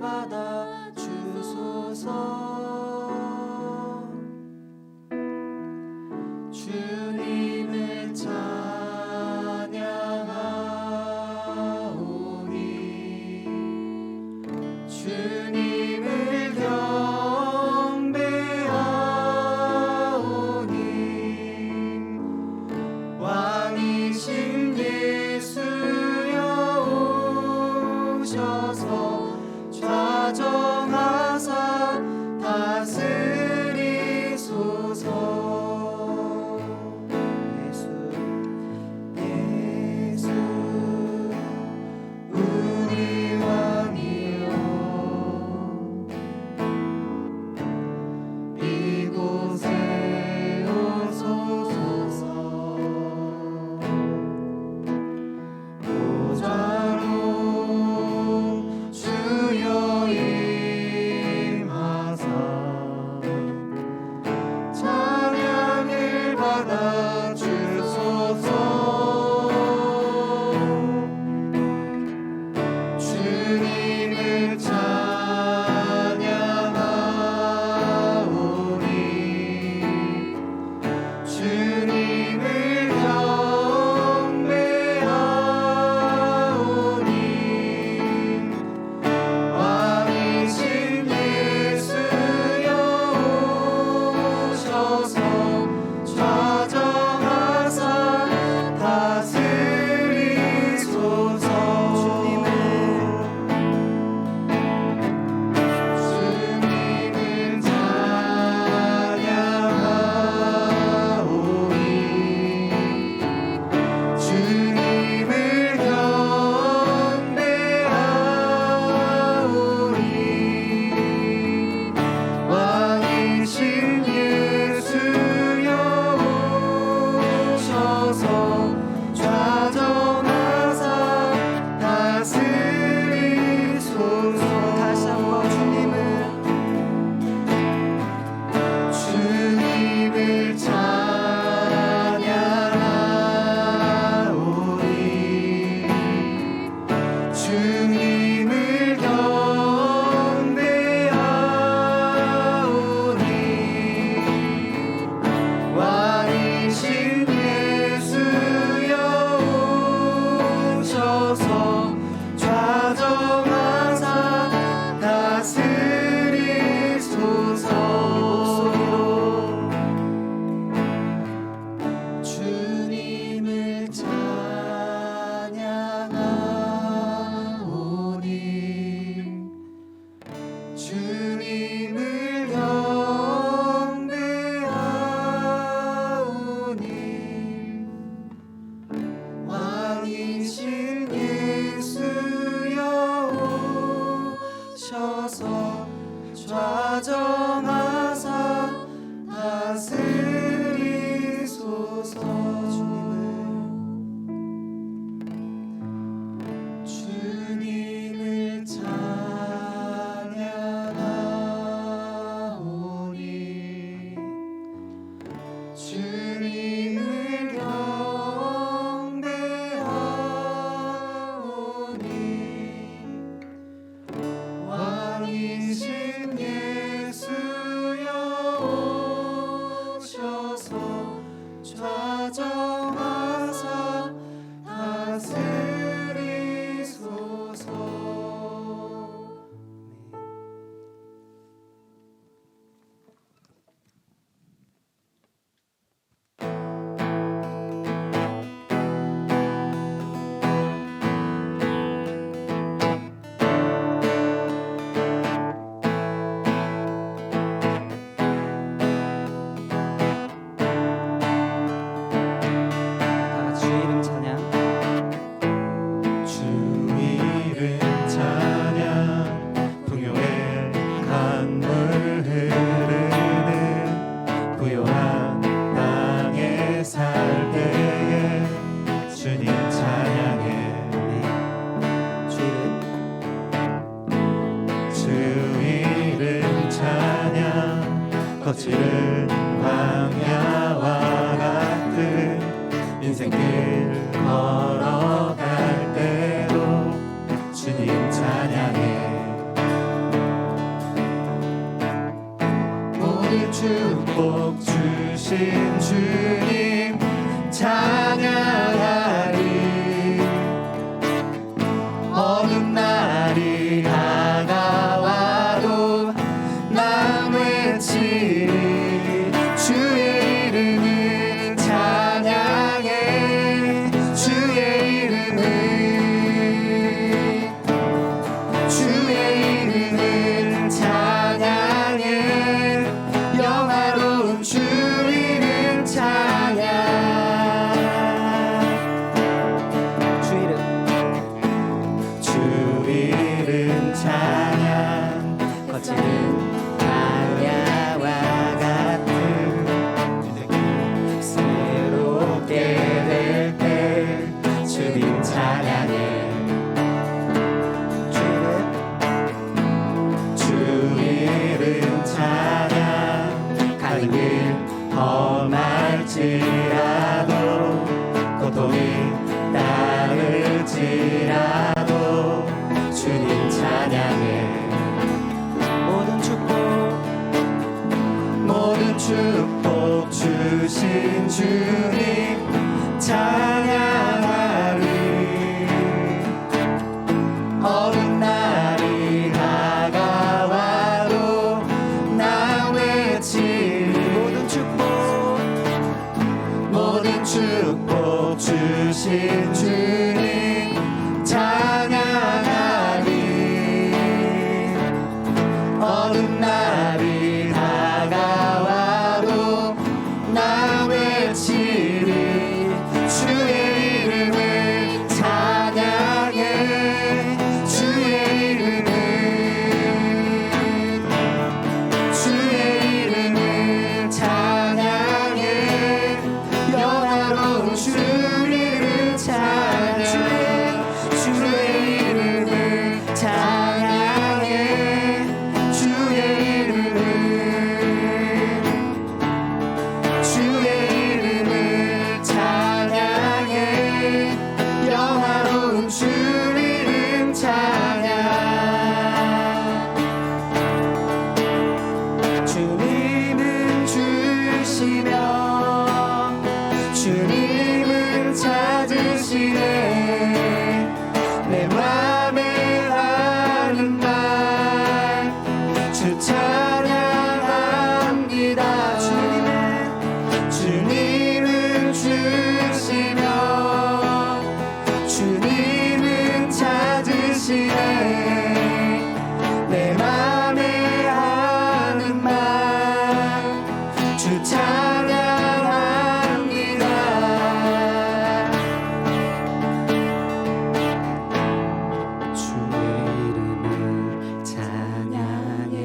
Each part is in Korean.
받아 주소서. 주님을 찬양하오니 주님을 경배하오니 왕이신 예수여 오셔서 좌정하사 다스리소서. 좌정하사 다스리소서. 주님을 찬양하오니 주님을 경배하오니 왕이신 예수여 오셔서 좌정하사 다스리소서. 거칠은 광야와 같은 인생길 걸어갈 때도 주님 찬양해. 힘들지라도 주님 찬양해. 모든 축복 주신 주님 찬양하리. 어느 날이 다가와도 나 외치리. 모든 축복 주신 주님 찬양하리. 어느 날이 다가와도 나 외치리. 주의 이름을 찬양해. 주의 이름을 찬양해. 영화로운 주 이름 찬양해. 주의 이름을 찬양해. 주의 이름을 찬양해. 영화로운 주 이름 찬양. 주님은 주시며 주님은 찾으시네. 내 맘에 하는 말 주 찬양합니다. 주님은 주시며 주님은 찾으시네. 내 맘에 하는 말 주 찬양합니다. 주의 이름을 찬양해.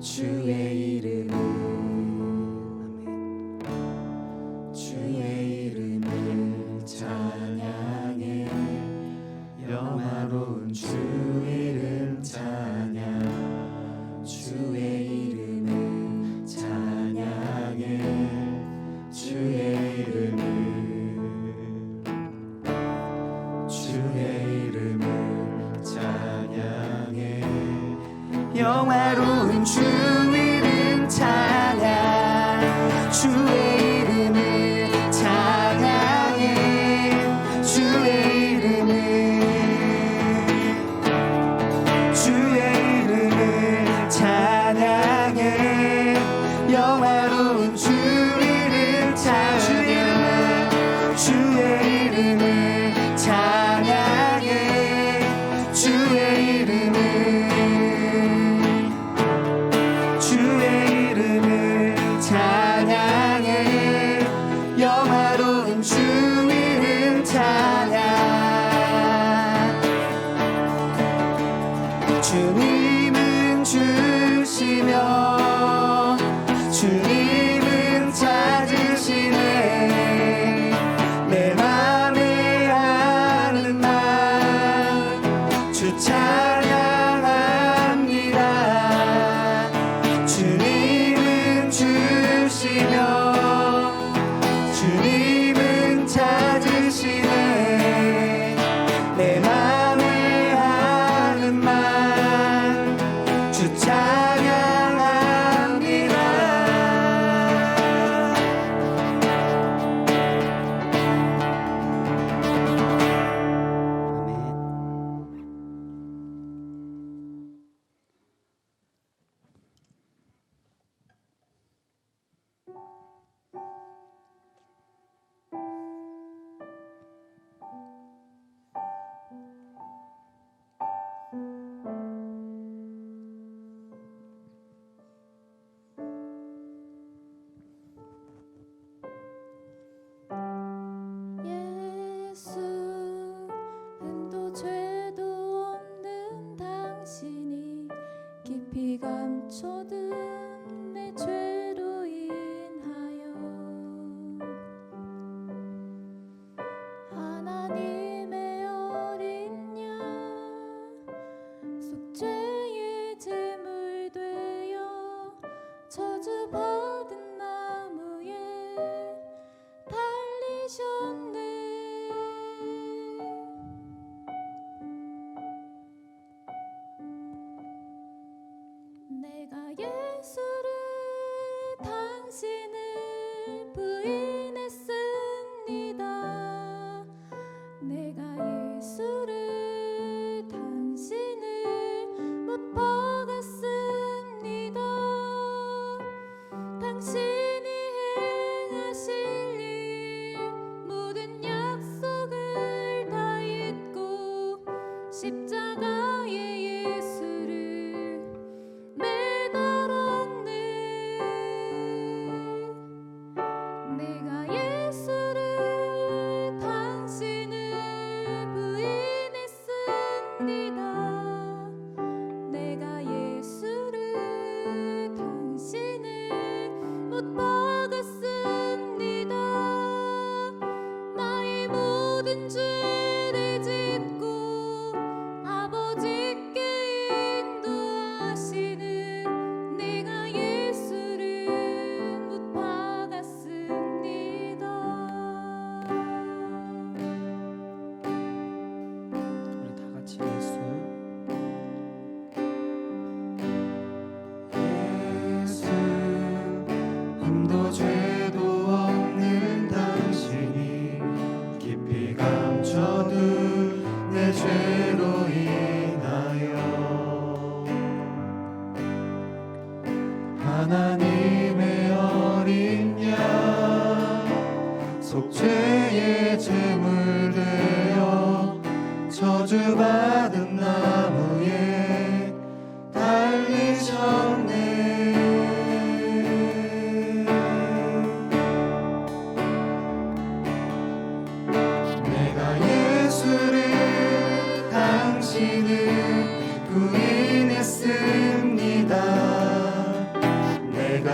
주의 이름을 주의 이름을 찬양해. 영화로운 주 이름 찬양. 주의 이름을 찬양해. 주의 이름을 찬양해. 영화로운 주 이름 찬양. 주의 이름을 찬양해. 주의 이름을 찬양해. 영화로운 주 이름 찬양. 주의 이름을 찬양해. 주의 이름을 찬양해. 영화로운 주 이름 찬양. 주님은 주시며 주님은 찾으시네. 내 맘에 하는 말 주 찬양합니다. 주님은 주시며 주님은 찾으시네. 내 맘에 하는 말 주 찬양합니다. 예수, 흠도 죄도 없는 당신이 깊이 감춰둔 내 죄로 인하여 하나님의 어린 양 속죄의 제물 되어 저주받은 나무에 달리셨네. 속죄의 제물 되어 저주받은 나무에 달리셨네. 내가 예수를 당신을 부인했습니다. 내가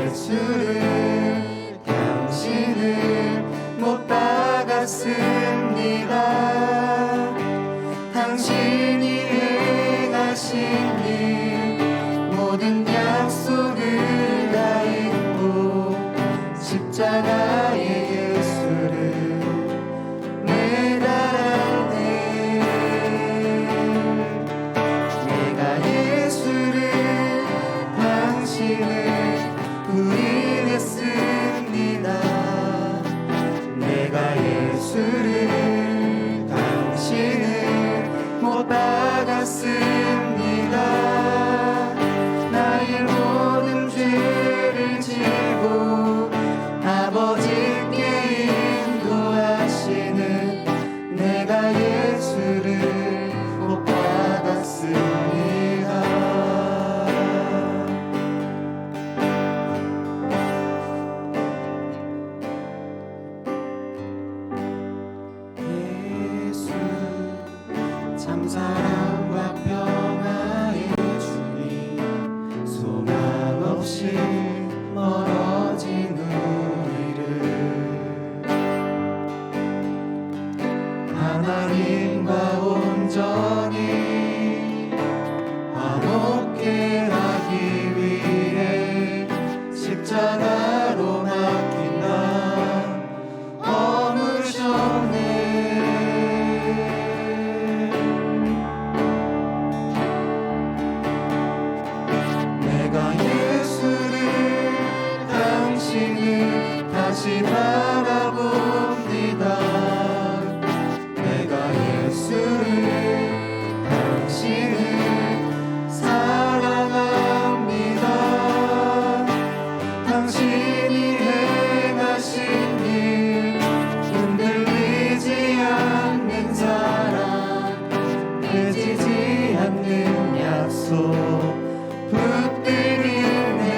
예수를 당신을 못 박았습니다. 당신이 행하신 일 모든 약속을 다 잊고 십자가의 예수를 매달았네. 내가 예수를 당신을 부인했습니다. 내가 예수를 당신을 못 박았습니다. 나의 모든 죄를 지고 아버지께 인도하시는 내가 예수를 못 박았습니다. 예수 참 사랑과 평화의 주님, 소망 없이 멀어진 우리를 하나님과 온전히 화목케 하기 위해 십자가로 맡긴 나 허무셨네. 내가 예수를 당신을 다시 바라봅니다. 내가 예수를 당신을 사랑합니다. 당신이 행하신 일 흔들리지 않는 사랑, 깨지지 않는 약속 붙들리네.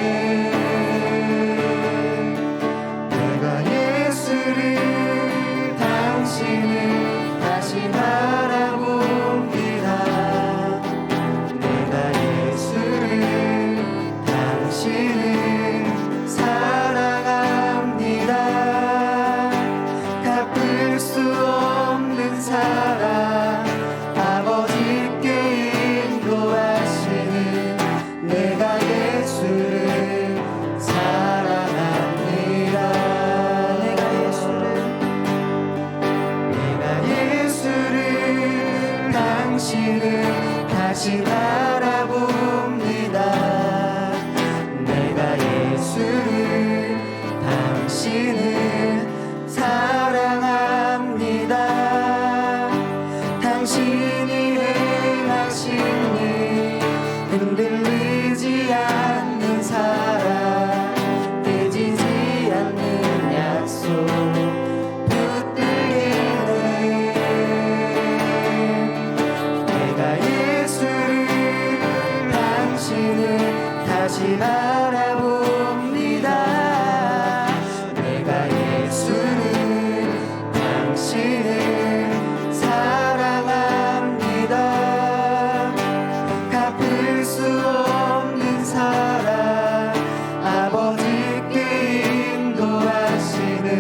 내가 예수를 당신을 다시 바라봅니다. 내가 예수를 당신을 사랑합니다. 갚을 수 없는 사랑, 아버지께 인도하시는 내가 예수를 사랑합니다. 내가 예수를 당신을 다시 바라봅니다. 내가 예수를 당신을 사랑합니다. 당신이 행하신 일 흔들리지 않는 사랑, 깨지지 않는 약속 붙들리네. 내가 예수를 당신을 다시 바라봅니다. 내가 예수를 당신을 사랑합니다. 갚을 수 없는 사랑, 아버지께 인도하시는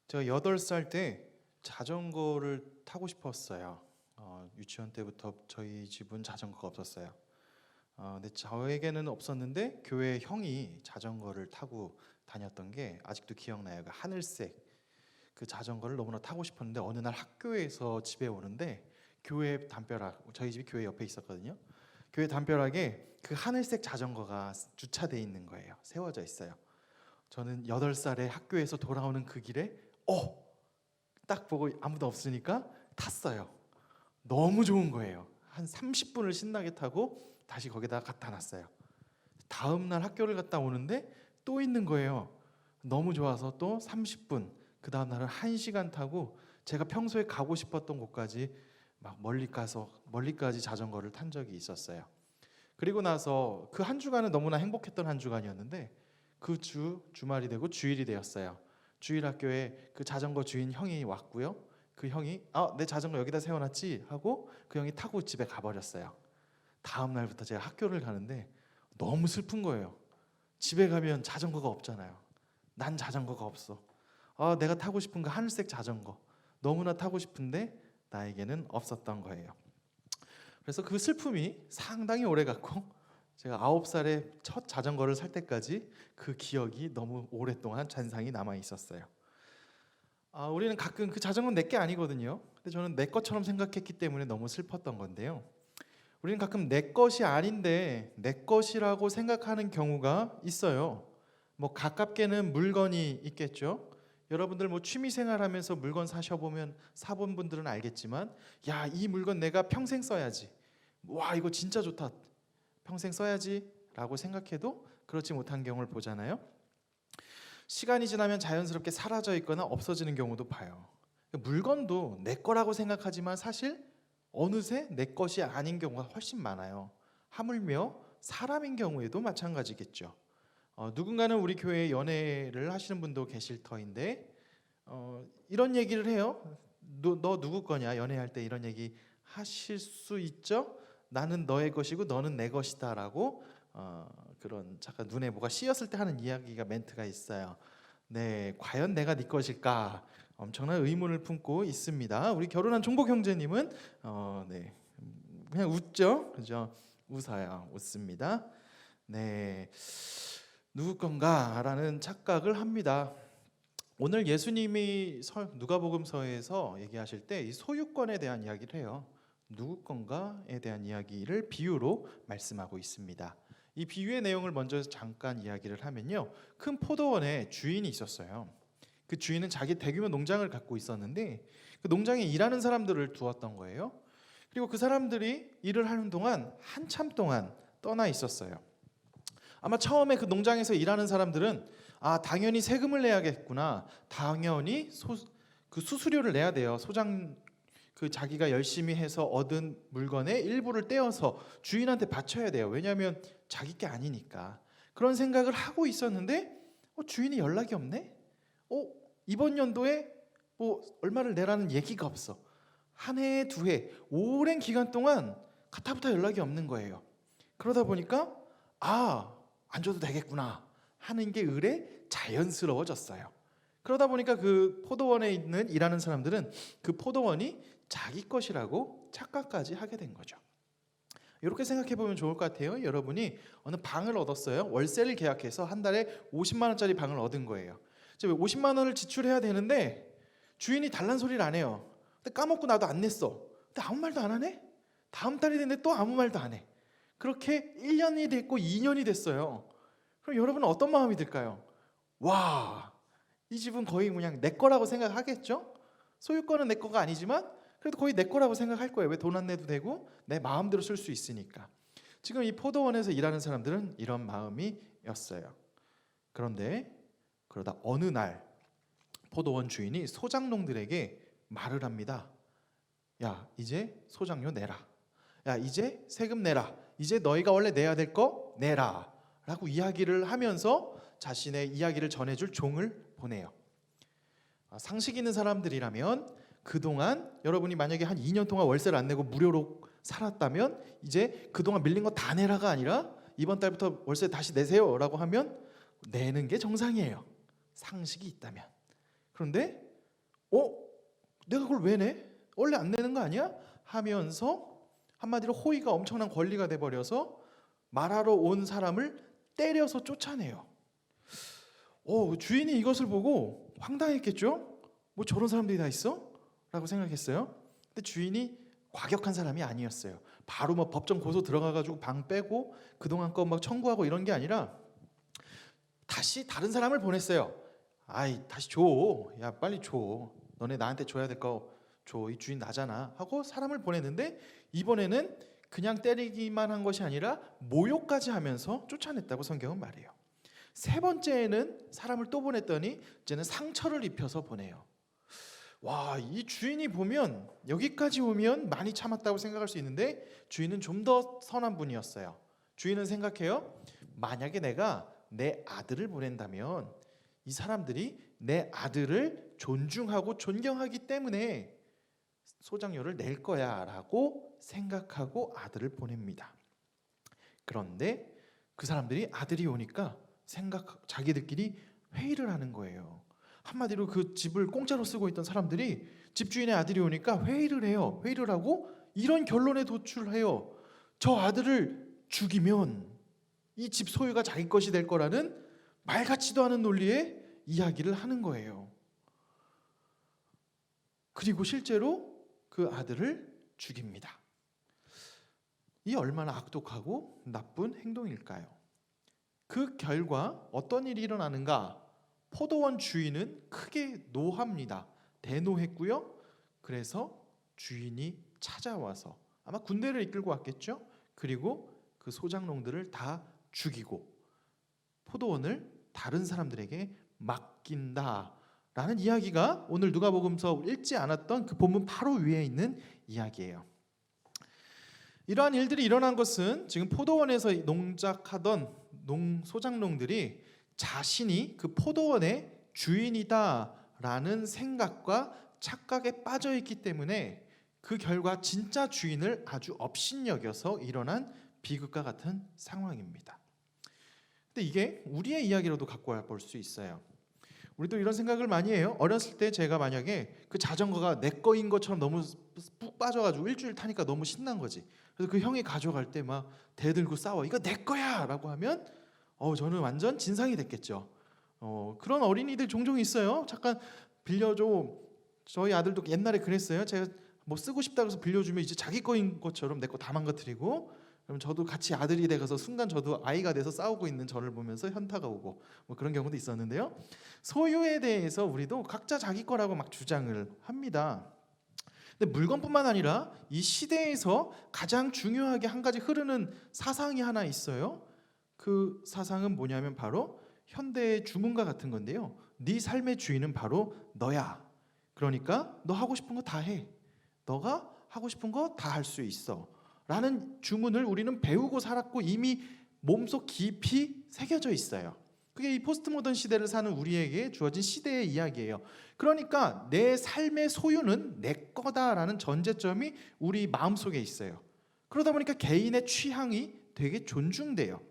제가 8살 때 자전거를 타고 싶었어요. 유치원 때부터 저희 집은 자전거가 없었어요. 근데 저에게는 없었는데 교회 형이 자전거를 타고 다녔던 게 아직도 기억나요. 그 하늘색 그 자전거를 너무나 타고 싶었는데 어느 날 학교에서 집에 오는데 교회 담벼락, 저희 집이 교회 옆에 있었거든요. 교회 담벼락에 그 하늘색 자전거가 주차돼 있는 거예요. 세워져 있어요. 저는 8살에 학교에서 돌아오는 그 길에 딱 보고 아무도 없으니까 탔어요. 너무 좋은 거예요. 한 30분을 신나게 타고 다시 거기다 갖다 놨어요. 다음 날 학교를 갔다 오는데 또 있는 거예요. 너무 좋아서 또 30분, 그 다음 날은 1시간 타고 제가 평소에 가고 싶었던 곳까지 막 멀리까지 자전거를 탄 적이 있었어요. 그리고 나서 그 한 주간은 너무나 행복했던 한 주간이었는데 그 주말이 되고 주일이 되었어요. 주일 학교에 그 자전거 주인 형이 왔고요. 그 형이 내 자전거 여기다 세워놨지 하고 그 형이 타고 집에 가버렸어요. 다음 날부터 제가 학교를 가는데 너무 슬픈 거예요. 집에 가면 자전거가 없잖아요. 난 자전거가 없어. 내가 타고 싶은 그 하늘색 자전거 너무나 타고 싶은데 나에게는 없었던 거예요. 그래서 그 슬픔이 상당히 오래 갔고 제가 9살에 첫 자전거를 살 때까지 그 기억이 너무 오랫동안 잔상이 남아 있었어요. 우리는 가끔 그 자전거는 내 게 아니거든요. 근데 저는 내 것처럼 생각했기 때문에 너무 슬펐던 건데요. 우리는 가끔 내 것이 아닌데 내 것이라고 생각하는 경우가 있어요. 뭐 가깝게는 물건이 있겠죠. 여러분들 뭐 취미생활하면서 물건 사본 분들은 알겠지만, 야, 이 물건 내가 평생 써야지. 와, 이거 진짜 좋다. 평생 써야지라고 생각해도 그렇지 못한 경우를 보잖아요. 시간이 지나면 자연스럽게 사라져 있거나 없어지는 경우도 봐요. 물건도 내 거라고 생각하지만 사실 어느새 내 것이 아닌 경우가 훨씬 많아요. 하물며 사람인 경우에도 마찬가지겠죠. 누군가는 우리 교회에 연애를 하시는 분도 계실 터인데 이런 얘기를 해요. 너 누구 거냐? 연애할 때 이런 얘기 하실 수 있죠. 나는 너의 것이고 너는 내 것이다 라고 그런 잠깐 눈에 뭐가 씌었을 때 하는 이야기가 멘트가 있어요. 네, 과연 내가 네 것일까? 엄청난 의문을 품고 있습니다. 우리 결혼한 종복 형제님은 네, 그냥 웃죠, 그죠? 웃어요, 웃습니다. 네, 누구 건가라는 착각을 합니다. 오늘 예수님이 누가복음서에서 얘기하실 때 이 소유권에 대한 이야기를 해요. 누구 건가에 대한 이야기를 비유로 말씀하고 있습니다. 이 비유의 내용을 먼저 잠깐 이야기를 하면요, 큰 포도원에 주인이 있었어요. 그 주인은 자기 대규모 농장을 갖고 있었는데 그 농장에 일하는 사람들을 두었던 거예요. 그리고 그 사람들이 일을 하는 동안 한참 동안 떠나 있었어요. 아마 처음에 그 농장에서 일하는 사람들은 당연히 세금을 내야겠구나, 당연히 그 수수료를 내야 돼요. 그 자기가 열심히 해서 얻은 물건의 일부를 떼어서 주인한테 바쳐야 돼요. 왜냐하면 자기 게 아니니까. 그런 생각을 하고 있었는데 주인이 연락이 없네. 이번 연도에 뭐 얼마를 내라는 얘기가 없어. 한 해, 2해, 오랜 기간 동안 가타부타 연락이 없는 거예요. 그러다 보니까 안 줘도 되겠구나 하는 게 을에 자연스러워졌어요. 그러다 보니까 그 포도원에 있는 일하는 사람들은 그 포도원이 자기 것이라고 착각까지 하게 된 거죠. 이렇게 생각해 보면 좋을 것 같아요. 여러분이 어느 방을 얻었어요. 월세를 계약해서 한 달에 50만 원짜리 방을 얻은 거예요. 50만 원을 지출해야 되는데 주인이 달란 소리를 안 해요. 근데 까먹고 나도 안 냈어. 근데 아무 말도 안 하네. 다음 달이 됐는데 또 아무 말도 안 해. 그렇게 1년이 됐고 2년이 됐어요. 그럼 여러분은 어떤 마음이 들까요? 와, 이 집은 거의 그냥 내 거라고 생각하겠죠? 소유권은 내 거가 아니지만 그래도 거의 내 거라고 생각할 거예요. 왜 돈 안 내도 되고 내 마음대로 쓸 수 있으니까. 지금 이 포도원에서 일하는 사람들은 이런 마음이었어요. 그러다 어느 날 포도원 주인이 소장농들에게 말을 합니다. 야, 이제 소장료 내라. 야, 이제 세금 내라. 이제 너희가 원래 내야 될 거 내라 라고 이야기를 하면서 자신의 이야기를 전해줄 종을 보내요. 상식 있는 사람들이라면 그동안 여러분이 만약에 한 2년 동안 월세를 안 내고 무료로 살았다면 이제 그동안 밀린 거 다 내라가 아니라 이번 달부터 월세 다시 내세요 라고 하면 내는 게 정상이에요. 상식이 있다면. 그런데 내가 그걸 왜 내? 원래 안 내는 거 아니야? 하면서 한마디로 호의가 엄청난 권리가 돼버려서 말하러 온 사람을 때려서 쫓아내요. 주인이 이것을 보고 황당했겠죠? 뭐 저런 사람들이 다 있어? 라고 생각했어요. 근데 주인이 과격한 사람이 아니었어요. 바로 뭐 법정 고소 들어가가지고 방 빼고 그동안 거 막 청구하고 이런 게 아니라 다시 다른 사람을 보냈어요. 아이 다시 줘. 야 빨리 줘. 너네 나한테 줘야 될 거 줘. 이 주인 나잖아. 하고 사람을 보냈는데 이번에는 그냥 때리기만 한 것이 아니라 모욕까지 하면서 쫓아냈다고 성경은 말해요. 세 번째에는 사람을 또 보냈더니 이제는 상처를 입혀서 보내요. 와, 이 주인이 보면 여기까지 오면 많이 참았다고 생각할 수 있는데 주인은 좀 더 선한 분이었어요. 주인은 생각해요. 만약에 내가 내 아들을 보낸다면 이 사람들이 내 아들을 존중하고 존경하기 때문에 소장료를 낼 거야 라고 생각하고 아들을 보냅니다. 그런데 그 사람들이 아들이 오니까 자기들끼리 회의를 하는 거예요. 한마디로 그 집을 공짜로 쓰고 있던 사람들이 집주인의 아들이 오니까 회의를 해요. 회의를 하고 이런 결론에 도출해요. 저 아들을 죽이면 이 집 소유가 자기 것이 될 거라는 말 같지도 않은 논리의 이야기를 하는 거예요. 그리고 실제로 그 아들을 죽입니다. 이 얼마나 악독하고 나쁜 행동일까요? 그 결과 어떤 일이 일어나는가? 포도원 주인은 크게 노합니다. 대노했고요. 그래서 주인이 찾아와서 아마 군대를 이끌고 왔겠죠. 그리고 그 소장농들을 다 죽이고 포도원을 다른 사람들에게 맡긴다라는 이야기가 오늘 누가복음서 읽지 않았던 그 본문 바로 위에 있는 이야기예요. 이러한 일들이 일어난 것은 지금 포도원에서 농작하던 소장농들이 자신이 그 포도원의 주인이다라는 생각과 착각에 빠져 있기 때문에 그 결과 진짜 주인을 아주 업신여겨서 일어난 비극과 같은 상황입니다. 근데 이게 우리의 이야기로도 갖고 볼 수 있어요. 우리도 이런 생각을 많이 해요. 어렸을 때 제가 만약에 그 자전거가 내 거인 것처럼 너무 푹 빠져가지고 일주일 타니까 너무 신난 거지. 그래서 그 형이 가져갈 때 막 대들고 싸워. 이거 내 거야! 라고 하면 저는 완전 진상이 됐겠죠. 그런 어린이들 종종 있어요. 잠깐 빌려줘. 저희 아들도 옛날에 그랬어요. 제가 뭐 쓰고 싶다고 해서 빌려주면 이제 자기 거인 것처럼 내 거 다 망가뜨리고, 그럼 저도 같이 아들이 돼가서 순간 저도 아이가 돼서 싸우고 있는 저를 보면서 현타가 오고 뭐 그런 경우도 있었는데요. 소유에 대해서 우리도 각자 자기 거라고 막 주장을 합니다. 근데 물건뿐만 아니라 이 시대에서 가장 중요하게 한 가지 흐르는 사상이 하나 있어요. 그 사상은 뭐냐면 바로 현대의 주문과 같은 건데요. 네 삶의 주인은 바로 너야. 그러니까 너 하고 싶은 거 다 해. 너가 하고 싶은 거 다 할 수 있어. 라는 주문을 우리는 배우고 살았고 이미 몸속 깊이 새겨져 있어요. 그게 이 포스트 모던 시대를 사는 우리에게 주어진 시대의 이야기예요. 그러니까 내 삶의 소유는 내 거다라는 전제점이 우리 마음속에 있어요. 그러다 보니까 개인의 취향이 되게 존중돼요.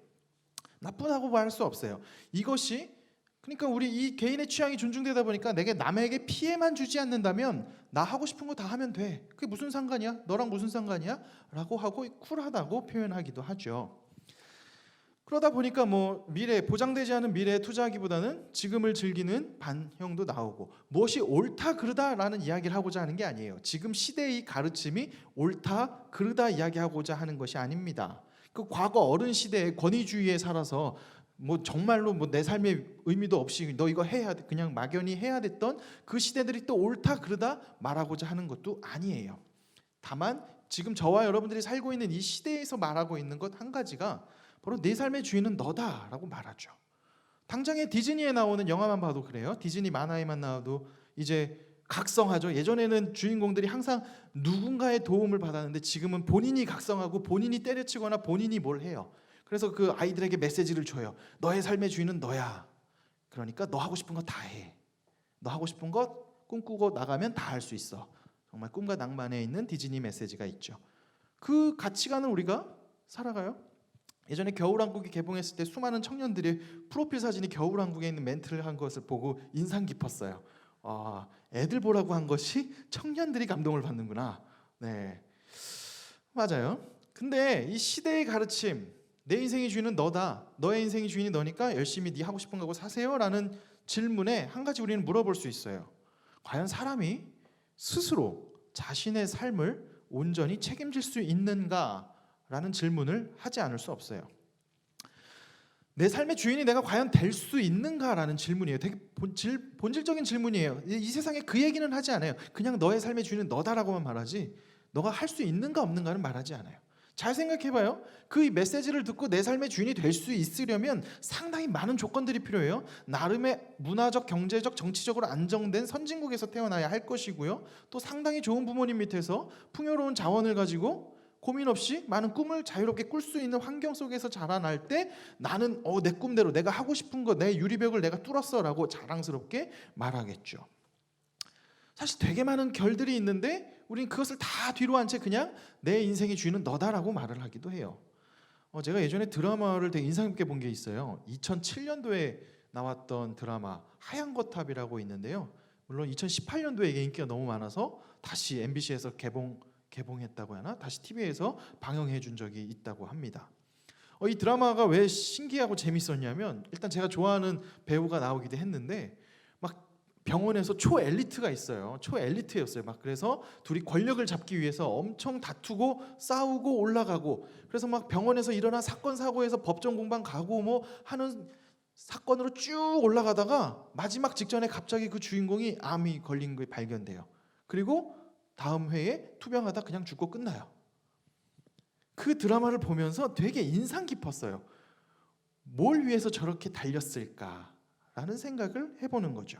나쁘다고 말할 수 없어요. 이것이 그러니까 우리 이 개인의 취향이 존중되다 보니까 내게 남에게 피해만 주지 않는다면 나 하고 싶은 거 다 하면 돼. 그게 무슨 상관이야? 너랑 무슨 상관이야? 라고 하고 쿨하다고 표현하기도 하죠. 그러다 보니까 뭐 보장되지 않은 미래에 투자하기보다는 지금을 즐기는 반형도 나오고, 무엇이 옳다 그르다라는 이야기를 하고자 하는 게 아니에요. 지금 시대의 가르침이 옳다 그르다 이야기하고자 하는 것이 아닙니다. 그 과거 어른 시대의 권위주의에 살아서 뭐 정말로 뭐 내 삶의 의미도 없이 너 이거 해야 돼 그냥 막연히 해야 됐던 그 시대들이 또 옳다 그르다 말하고자 하는 것도 아니에요. 다만 지금 저와 여러분들이 살고 있는 이 시대에서 말하고 있는 것 한 가지가 바로 내 삶의 주인은 너다라고 말하죠. 당장에 디즈니에 나오는 영화만 봐도 그래요. 디즈니 만화에만 나와도 이제 각성하죠. 예전에는 주인공들이 항상 누군가의 도움을 받았는데 지금은 본인이 각성하고 본인이 때려치거나 본인이 뭘 해요. 그래서 그 아이들에게 메시지를 줘요. 너의 삶의 주인은 너야. 그러니까 너 하고 싶은 거 다 해. 너 하고 싶은 거 꿈꾸고 나가면 다 할 수 있어. 정말 꿈과 낭만에 있는 디즈니 메시지가 있죠. 그 가치관을 우리가 살아가요. 예전에 겨울왕국이 개봉했을 때 수많은 청년들이 프로필 사진이 겨울왕국에 있는 멘트를 한 것을 보고 인상 깊었어요. 애들 보라고 한 것이 청년들이 감동을 받는구나. 네, 맞아요. 근데 이 시대의 가르침, 내 인생의 주인은 너다, 너의 인생의 주인이 너니까 열심히 네 하고 싶은 거고 사세요라는 질문에 한 가지 우리는 물어볼 수 있어요. 과연 사람이 스스로 자신의 삶을 온전히 책임질 수 있는가라는 질문을 하지 않을 수 없어요. 내 삶의 주인이 내가 과연 될 수 있는가라는 질문이에요. 되게 본질적인 질문이에요. 이 세상에 그 얘기는 하지 않아요. 그냥 너의 삶의 주인은 너다라고만 말하지 너가 할 수 있는가 없는가는 말하지 않아요. 잘 생각해봐요. 그 메시지를 듣고 내 삶의 주인이 될 수 있으려면 상당히 많은 조건들이 필요해요. 나름의 문화적, 경제적, 정치적으로 안정된 선진국에서 태어나야 할 것이고요. 또 상당히 좋은 부모님 밑에서 풍요로운 자원을 가지고 고민 없이 많은 꿈을 자유롭게 꿀 수 있는 환경 속에서 자라날 때 나는 내 꿈대로 내가 하고 싶은 거 내 유리벽을 내가 뚫었어라고 자랑스럽게 말하겠죠. 사실 되게 많은 결들이 있는데 우리는 그것을 다 뒤로 한 채 그냥 내 인생의 주인은 너다라고 말을 하기도 해요. 제가 예전에 드라마를 되게 인상 깊게 본 게 있어요. 2007년도에 나왔던 드라마 하얀 거탑이라고 있는데요. 물론 2018년도에 이게 인기가 너무 많아서 다시 MBC에서 개봉했다고 하나? 다시 TV에서 방영해 준 적이 있다고 합니다. 이 드라마가 왜 신기하고 재밌었냐면 일단 제가 좋아하는 배우가 나오기도 했는데 막 병원에서 초엘리트가 있어요. 초엘리트였어요. 막 그래서 둘이 권력을 잡기 위해서 엄청 다투고 싸우고 올라가고 그래서 막 병원에서 일어난 사건 사고에서 법정 공방 가고 뭐 하는 사건으로 쭉 올라가다가 마지막 직전에 갑자기 그 주인공이 암이 걸린 게 발견돼요. 그리고 다음 회에 투병하다 그냥 죽고 끝나요. 그 드라마를 보면서 되게 인상 깊었어요. 뭘 위해서 저렇게 달렸을까라는 생각을 해보는 거죠.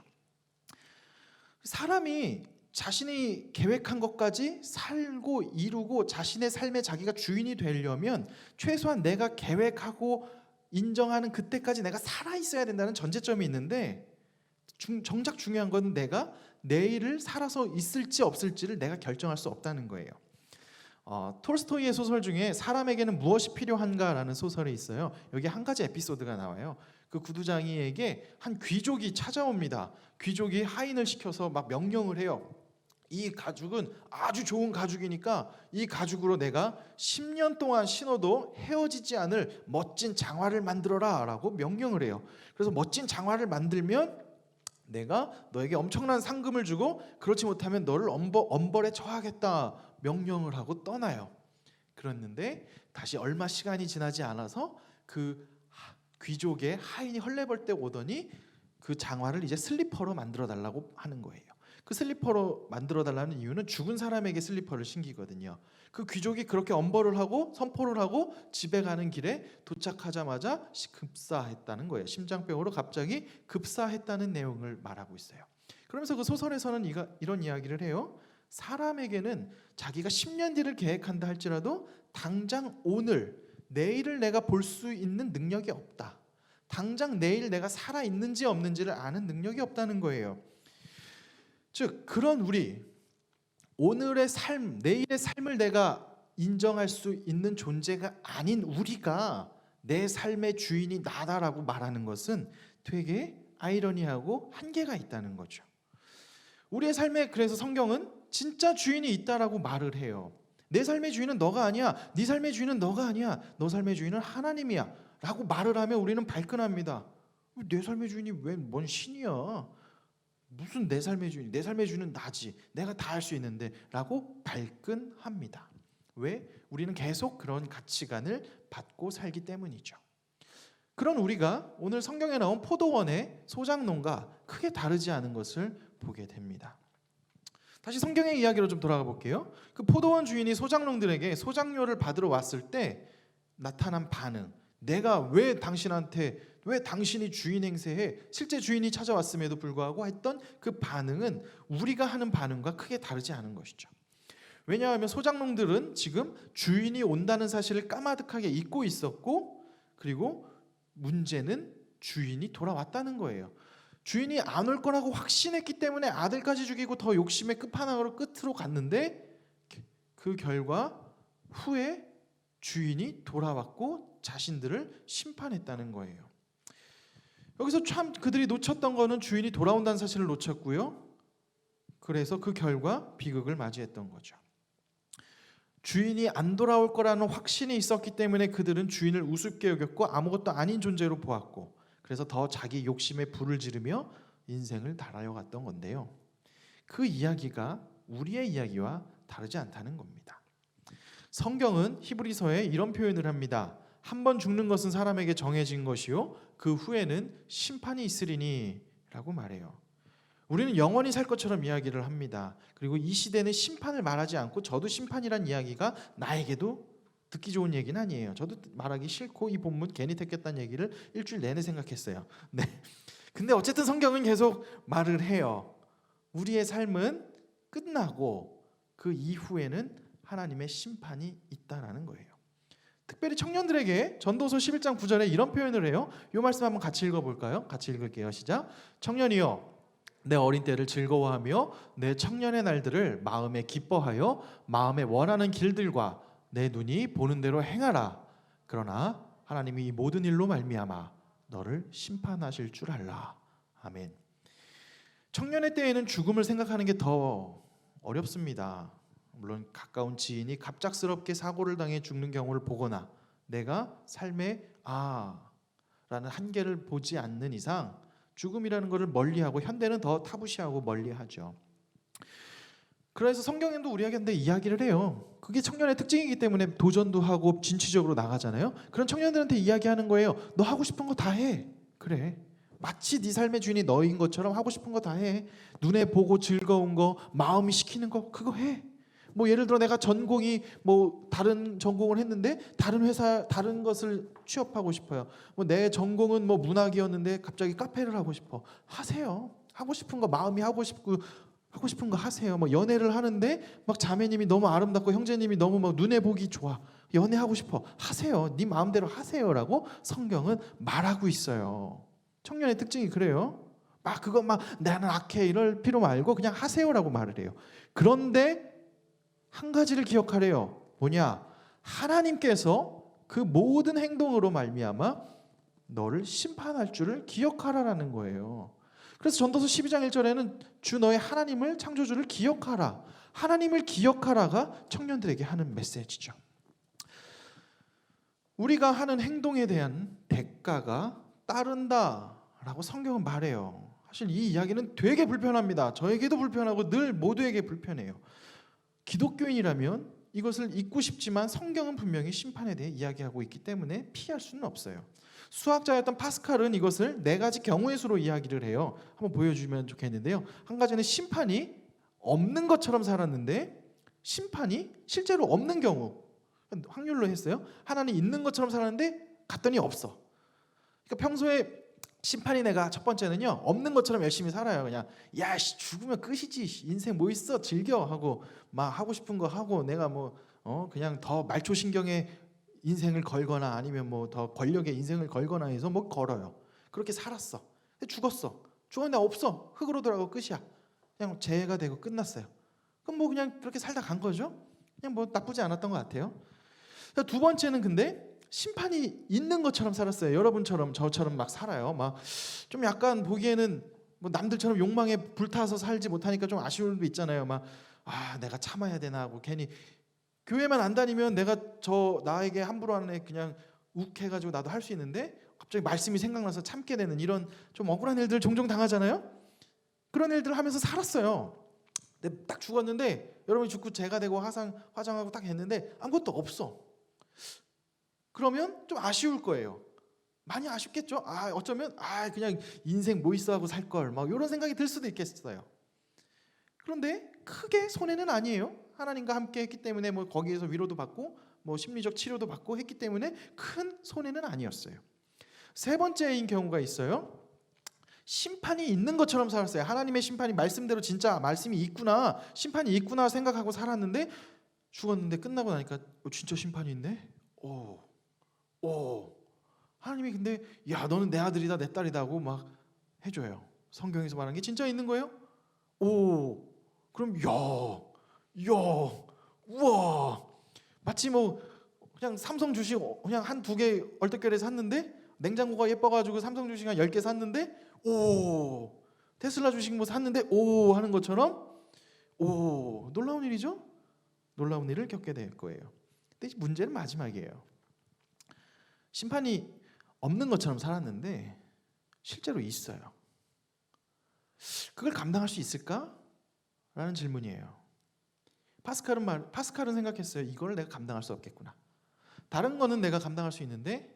사람이 자신이 계획한 것까지 살고 이루고 자신의 삶에 자기가 주인이 되려면 최소한 내가 계획하고 인정하는 그때까지 내가 살아 있어야 된다는 전제점이 있는데 정작 중요한 건 내가 내일을 살아서 있을지 없을지를 내가 결정할 수 없다는 거예요. 톨스토이의 소설 중에 사람에게는 무엇이 필요한가라는 소설이 있어요. 여기 한 가지 에피소드가 나와요. 그 구두장이에게 한 귀족이 찾아옵니다. 귀족이 하인을 시켜서 막 명령을 해요. 이 가죽은 아주 좋은 가죽이니까 이 가죽으로 내가 10년 동안 신어도 헤어지지 않을 멋진 장화를 만들어라 라고 명령을 해요. 그래서 멋진 장화를 만들면 내가 너에게 엄청난 상금을 주고 그렇지 못하면 너를 엄벌에 처하겠다 명령을 하고 떠나요. 그랬는데 다시 얼마 시간이 지나지 않아서 그 귀족의 하인이 헐레벌떡 오더니 그 장화를 이제 슬리퍼로 만들어 달라고 하는 거예요. 그 슬리퍼로 만들어 달라는 이유는 죽은 사람에게 슬리퍼를 신기거든요. 그 귀족이 그렇게 엄벌을 하고 선포를 하고 집에 가는 길에 도착하자마자 급사했다는 거예요. 심장병으로 갑자기 급사했다는 내용을 말하고 있어요. 그러면서 그 소설에서는 이런 이야기를 해요. 사람에게는 자기가 10년 뒤를 계획한다 할지라도 당장 오늘 내일을 내가 볼 수 있는 능력이 없다. 당장 내일 내가 살아있는지 없는지를 아는 능력이 없다는 거예요. 즉 그런 우리 오늘의 삶, 내일의 삶을 내가 인정할 수 있는 존재가 아닌 우리가 내 삶의 주인이 나다라고 말하는 것은 되게 아이러니하고 한계가 있다는 거죠. 우리의 삶에 그래서 성경은 진짜 주인이 있다라고 말을 해요. 내 삶의 주인은 너가 아니야. 네 삶의 주인은 너가 아니야. 너 삶의 주인은 하나님이야 라고 말을 하면 우리는 발끈합니다. 내 삶의 주인이 왜 뭔 신이야. 무슨 내 삶의 주인. 내 삶의 주인은 나지. 내가 다 할 수 있는데 라고 발끈합니다. 왜? 우리는 계속 그런 가치관을 받고 살기 때문이죠. 그런 우리가 오늘 성경에 나온 포도원의 소작농과 크게 다르지 않은 것을 보게 됩니다. 다시 성경의 이야기로 좀 돌아가 볼게요. 그 포도원 주인이 소작농들에게 소작료를 받으러 왔을 때 나타난 반응, 내가 왜 당신이 주인 행세해 실제 주인이 찾아왔음에도 불구하고 했던 그 반응은 우리가 하는 반응과 크게 다르지 않은 것이죠. 왜냐하면 소작농들은 지금 주인이 온다는 사실을 까마득하게 잊고 있었고, 그리고 문제는 주인이 돌아왔다는 거예요. 주인이 안 올 거라고 확신했기 때문에 아들까지 죽이고 더 욕심의 끝으로 갔는데 그 결과 후에 주인이 돌아왔고 자신들을 심판했다는 거예요. 여기서 참 그들이 놓쳤던 거는 주인이 돌아온다는 사실을 놓쳤고요. 그래서 그 결과 비극을 맞이했던 거죠. 주인이 안 돌아올 거라는 확신이 있었기 때문에 그들은 주인을 우습게 여겼고 아무것도 아닌 존재로 보았고, 그래서 더 자기 욕심에 불을 지르며 인생을 달아여갔던 건데요. 그 이야기가 우리의 이야기와 다르지 않다는 겁니다. 성경은 히브리서에 이런 표현을 합니다. 한 번 죽는 것은 사람에게 정해진 것이요 그 후에는 심판이 있으리니 라고 말해요. 우리는 영원히 살 것처럼 이야기를 합니다. 그리고 이 시대는 심판을 말하지 않고, 저도 심판이란 이야기가 나에게도 듣기 좋은 얘기는 아니에요. 저도 말하기 싫고 이 본문 괜히 택했다는 얘기를 일주일 내내 생각했어요. 네. 근데 어쨌든 성경은 계속 말을 해요. 우리의 삶은 끝나고 그 이후에는 하나님의 심판이 있다라는 거예요. 특별히 청년들에게 전도서 11장 9절에 이런 표현을 해요. 이 말씀 한번 같이 읽어볼까요? 같이 읽을게요. 시작. 청년이여, 내 어린 때를 즐거워하며 내 청년의 날들을 마음에 기뻐하여 마음에 원하는 길들과 내 눈이 보는 대로 행하라. 그러나 하나님이 이 모든 일로 말미암아 너를 심판하실 줄 알라. 아멘. 청년의 때에는 죽음을 생각하는 게 더 어렵습니다. 물론 가까운 지인이 갑작스럽게 사고를 당해 죽는 경우를 보거나 내가 삶의 라는 한계를 보지 않는 이상 죽음이라는 것을 멀리하고, 현대는 더 타부시하고 멀리하죠. 그래서 성경에도 우리에게 이야기를 해요. 그게 청년의 특징이기 때문에 도전도 하고 진취적으로 나가잖아요. 그런 청년들한테 이야기하는 거예요. 너 하고 싶은 거 다 해. 그래. 마치 네 삶의 주인이 너인 것처럼 하고 싶은 거 다 해. 눈에 보고 즐거운 거, 마음이 시키는 거 그거 해. 뭐 예를 들어 내가 전공이 뭐 다른 전공을 했는데 다른 회사 다른 것을 취업하고 싶어요. 뭐 내 전공은 뭐 문학이었는데 갑자기 카페를 하고 싶어. 하세요. 하고 싶은 거, 마음이 하고 싶은 거 하세요. 뭐 연애를 하는데 막 자매님이 너무 아름답고 형제님이 너무 막 눈에 보기 좋아. 연애하고 싶어. 하세요. 네 마음대로 하세요라고 성경은 말하고 있어요. 청년의 특징이 그래요. 막 그거 막 나는 악해 이럴 필요 말고 그냥 하세요라고 말을 해요. 그런데 한 가지를 기억하래요. 뭐냐? 하나님께서 그 모든 행동으로 말미암아 너를 심판할 줄을 기억하라라는 거예요. 그래서 전도서 12장 1절에는 주 너의 하나님을 창조주를 기억하라. 하나님을 기억하라가 청년들에게 하는 메시지죠. 우리가 하는 행동에 대한 대가가 따른다라고 성경은 말해요. 사실 이 이야기는 되게 불편합니다. 저에게도 불편하고 늘 모두에게 불편해요. 기독교인이라면 이것을 잊고 싶지만 성경은 분명히 심판에 대해 이야기하고 있기 때문에 피할 수는 없어요. 수학자였던 파스칼은 이것을 4가지 경우의 수로 이야기를 해요. 한번 보여주면 좋겠는데요. 한 가지는 심판이 없는 것처럼 살았는데 심판이 실제로 없는 경우, 확률로 했어요. 하나는 있는 것처럼 살았는데 갔더니 없어. 그러니까 평소에 심판이 내가 첫 번째는요, 없는 것처럼 열심히 살아요. 그냥 야씨 죽으면 끝이지, 인생 뭐 있어, 즐겨 하고 막 하고 싶은 거 하고, 내가 뭐 그냥 더 말초신경에 인생을 걸거나 아니면 뭐 더 권력에 인생을 걸거나 해서 뭐 걸어요. 그렇게 살았어. 근데 죽었는데 없어. 흙으로 돌아가고 끝이야. 그냥 재해가 되고 끝났어요. 그럼 뭐 그냥 그렇게 살다 간 거죠. 그냥 뭐 나쁘지 않았던 것 같아요. 두 번째는 근데 심판이 있는 것처럼 살았어요. 여러분처럼 저처럼 막 살아요. 막 좀 약간 보기에는 뭐 남들처럼 욕망에 불타서 살지 못하니까 좀 아쉬운 게 있잖아요. 막 내가 참아야 되나 하고, 괜히 교회만 안 다니면 내가 나에게 함부로 하는 애 그냥 욱해가지고 나도 할 수 있는데 갑자기 말씀이 생각나서 참게 되는 이런 좀 억울한 일들 종종 당하잖아요. 그런 일들을 하면서 살았어요. 근데 딱 죽었는데, 여러분이 죽고 제가 되고 화장하고 딱 했는데 아무것도 없어. 그러면 좀 아쉬울 거예요. 많이 아쉽겠죠. 어쩌면 그냥 인생 뭐 있어 하고 살 걸, 막 이런 생각이 들 수도 있겠어요. 그런데 크게 손해는 아니에요. 하나님과 함께 했기 때문에 뭐 거기에서 위로도 받고 뭐 심리적 치료도 받고 했기 때문에 큰 손해는 아니었어요. 세 번째인 경우가 있어요. 심판이 있는 것처럼 살았어요. 하나님의 심판이 말씀대로 진짜 말씀이 있구나, 심판이 있구나 생각하고 살았는데 죽었는데 끝나고 나니까 진짜 심판이 있네. 하나님이 근데 야 너는 내 아들이다 내 딸이다 하고 막 해줘요. 성경에서 말하는 게 진짜 있는 거예요? 그럼 우와, 마치 뭐 그냥 삼성 주식 그냥 한 2개 얼떨결에 샀는데, 냉장고가 예뻐가지고 삼성 주식 한 10개 샀는데 테슬라 주식 뭐 샀는데 하는 것처럼 오, 놀라운 일이죠? 놀라운 일을 겪게 될 거예요. 근데 문제는 마지막이에요. 심판이 없는 것처럼 살았는데 실제로 있어요. 그걸 감당할 수 있을까? 라는 질문이에요. 파스칼은 생각했어요. 이걸 내가 감당할 수 없겠구나. 다른 거는 내가 감당할 수 있는데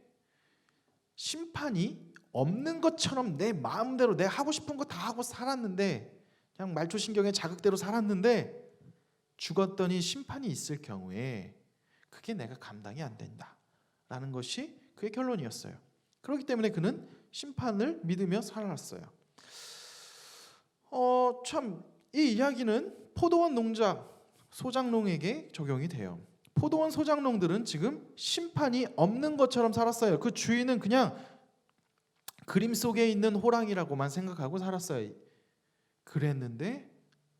심판이 없는 것처럼 내 마음대로 내가 하고 싶은 거 다 하고 살았는데 그냥 말초신경의 자극대로 살았는데 죽었더니 심판이 있을 경우에 그게 내가 감당이 안 된다라는 것이 그의 결론이었어요. 그렇기 때문에 그는 심판을 믿으며 살았어요. 참 이 이야기는 포도원 농장 소작농에게 적용이 돼요. 포도원 소작농들은 지금 심판이 없는 것처럼 살았어요. 그 주인은 그냥 그림 속에 있는 호랑이라고만 생각하고 살았어요. 그랬는데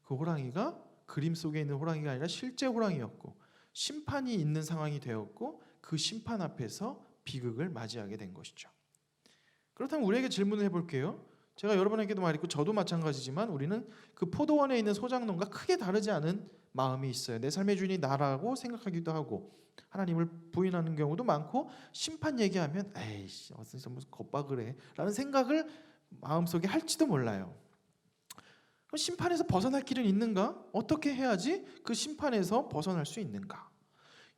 그 호랑이가 그림 속에 있는 호랑이가 아니라 실제 호랑이였고 심판이 있는 상황이 되었고 그 심판 앞에서 비극을 맞이하게 된 것이죠. 그렇다면 우리에게 질문을 해볼게요. 제가 여러분에게도 말했고 저도 마찬가지지만 우리는 그 포도원에 있는 소작농과 크게 다르지 않은 마음이 있어요. 내 삶의 주인이 나라고 생각하기도 하고 하나님을 부인하는 경우도 많고 심판 얘기하면 에이씨 어디서 무슨 겁박을 해 라는 생각을 마음속에 할지도 몰라요. 그럼 심판에서 벗어날 길은 있는가? 어떻게 해야지 그 심판에서 벗어날 수 있는가?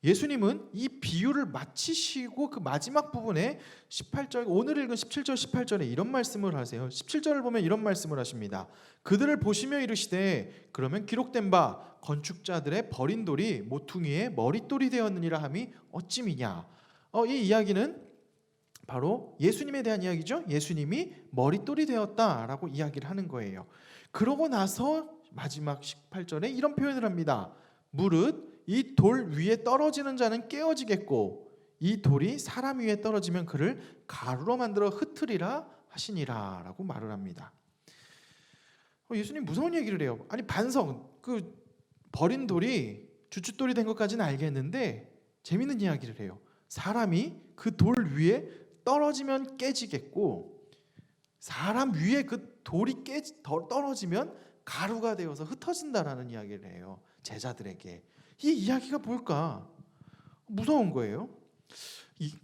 예수님은 이 비유를 마치시고 그 마지막 부분에 18절 오늘 읽은 17절 18절에 이런 말씀을 하세요. 17절을 보면 이런 말씀을 하십니다. 그들을 보시며 이르시되 그러면 기록된 바 건축자들의 버린 돌이 모퉁이의 머릿돌이 되었느니라 함이 어찌미냐. 이 이야기는 바로 예수님에 대한 이야기죠. 예수님이 머릿돌이 되었다라고 이야기를 하는 거예요. 그러고 나서 마지막 18절에 이런 표현을 합니다. 무릇 이 돌 위에 떨어지는 자는 깨어지겠고 이 돌이 사람 위에 떨어지면 그를 가루로 만들어 흩으리라 하시니라 라고 말을 합니다. 예수님 무서운 얘기를 해요. 아니 반석 그 버린 돌이 주춧돌이 된 것까지는 알겠는데 재밌는 이야기를 해요. 사람이 그 돌 위에 떨어지면 깨지겠고 사람 위에 그 돌이 떨어지면 가루가 되어서 흩어진다라는 이야기를 해요. 제자들에게. 이 이야기가 뭘까? 무서운 거예요.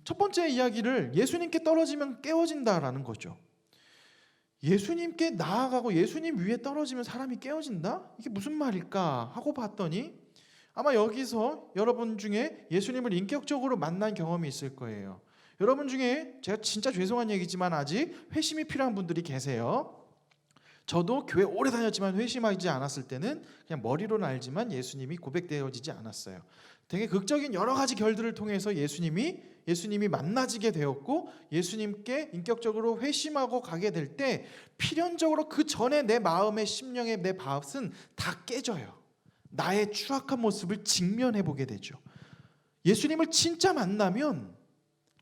첫 번째 이야기를 예수님께 떨어지면 깨어진다라는 거죠. 예수님께 나아가고 예수님 위에 떨어지면 사람이 깨어진다? 이게 무슨 말일까 하고 봤더니 아마 여기서 여러분 중에 예수님을 인격적으로 만난 경험이 있을 거예요. 여러분 중에 제가 진짜 죄송한 얘기지만 아직 회심이 필요한 분들이 계세요. 저도 교회 오래 다녔지만 회심하지 않았을 때는 그냥 머리로는 알지만 예수님이 고백되어지지 않았어요. 되게 극적인 여러 가지 결들을 통해서 예수님이 만나지게 되었고 예수님께 인격적으로 회심하고 가게 될 때 필연적으로 그 전에 내 마음의 심령의 내 밭은 다 깨져요. 나의 추악한 모습을 직면해 보게 되죠. 예수님을 진짜 만나면